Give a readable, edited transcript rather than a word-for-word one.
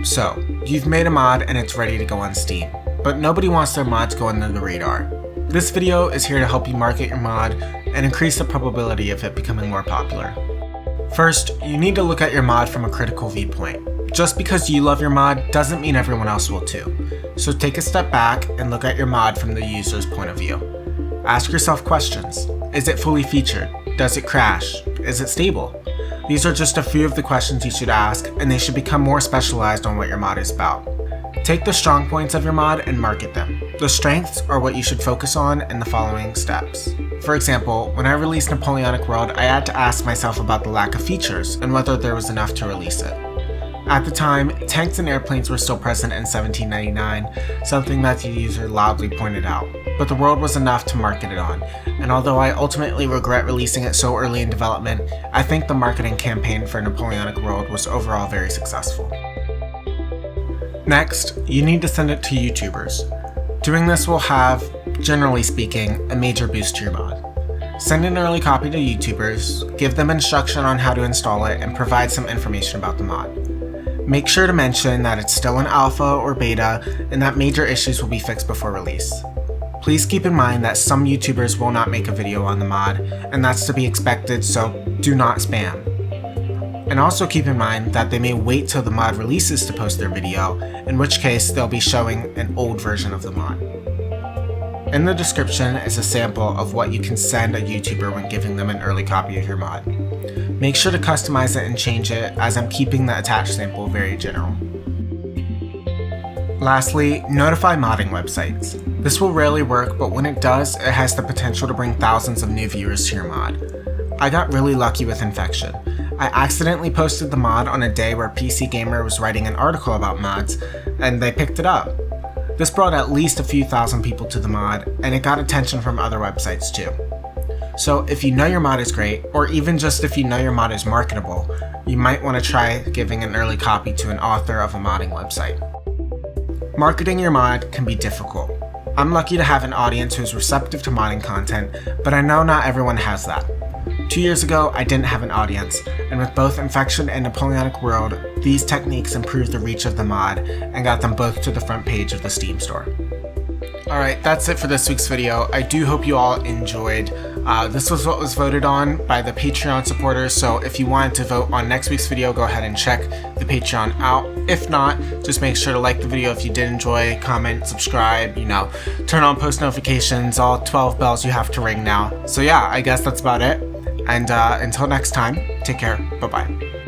So, you've made a mod and it's ready to go on Steam, but nobody wants their mod to go under the radar. This video is here to help you market your mod and increase the probability of it becoming more popular. First, you need to look at your mod from a critical viewpoint. Just because you love your mod doesn't mean everyone else will too. So take a step back and look at your mod from the user's point of view. Ask yourself questions. Is it fully featured? Does it crash? Is it stable? These are just a few of the questions you should ask, and they should become more specialized on what your mod is about. Take the strong points of your mod and market them. The strengths are what you should focus on in the following steps. For example, when I released Napoleonic World, I had to ask myself about the lack of features and whether there was enough to release it. At the time, tanks and airplanes were still present in 1799, something that the user loudly pointed out, but the world was enough to market it on, and although I ultimately regret releasing it so early in development, I think the marketing campaign for Napoleonic World was overall very successful. Next, you need to send it to YouTubers. Doing this will have, generally speaking, a major boost to your mod. Send an early copy to YouTubers, give them instruction on how to install it, and provide some information about the mod. Make sure to mention that it's still in alpha or beta and that major issues will be fixed before release. Please keep in mind that some YouTubers will not make a video on the mod, and that's to be expected, so do not spam. And also keep in mind that they may wait till the mod releases to post their video, in which case they'll be showing an old version of the mod. In the description is a sample of what you can send a YouTuber when giving them an early copy of your mod. Make sure to customize it and change it, as I'm keeping the attached sample very general. Lastly, notify modding websites. This will rarely work, but when it does, it has the potential to bring thousands of new viewers to your mod. I got really lucky with Infection. I accidentally posted the mod on a day where PC Gamer was writing an article about mods, and they picked it up. This brought at least a few thousand people to the mod, and it got attention from other websites too. So if you know your mod is great, or even just if you know your mod is marketable, you might want to try giving an early copy to an author of a modding website. Marketing your mod can be difficult. I'm lucky to have an audience who's receptive to modding content, but I know not everyone has that. 2 years ago, I didn't have an audience, and with both Infection and Napoleonic World, these techniques improved the reach of the mod and got them both to the front page of the Steam store. Alright, that's it for this week's video. I do hope you all enjoyed. This was what was voted on by the Patreon supporters, so if you wanted to vote on next week's video, go ahead and check the Patreon out. If not, just make sure to like the video if you did enjoy, comment, subscribe, turn on post notifications, all 12 bells you have to ring now. So yeah, I guess that's about it. And until next time, take care, bye-bye.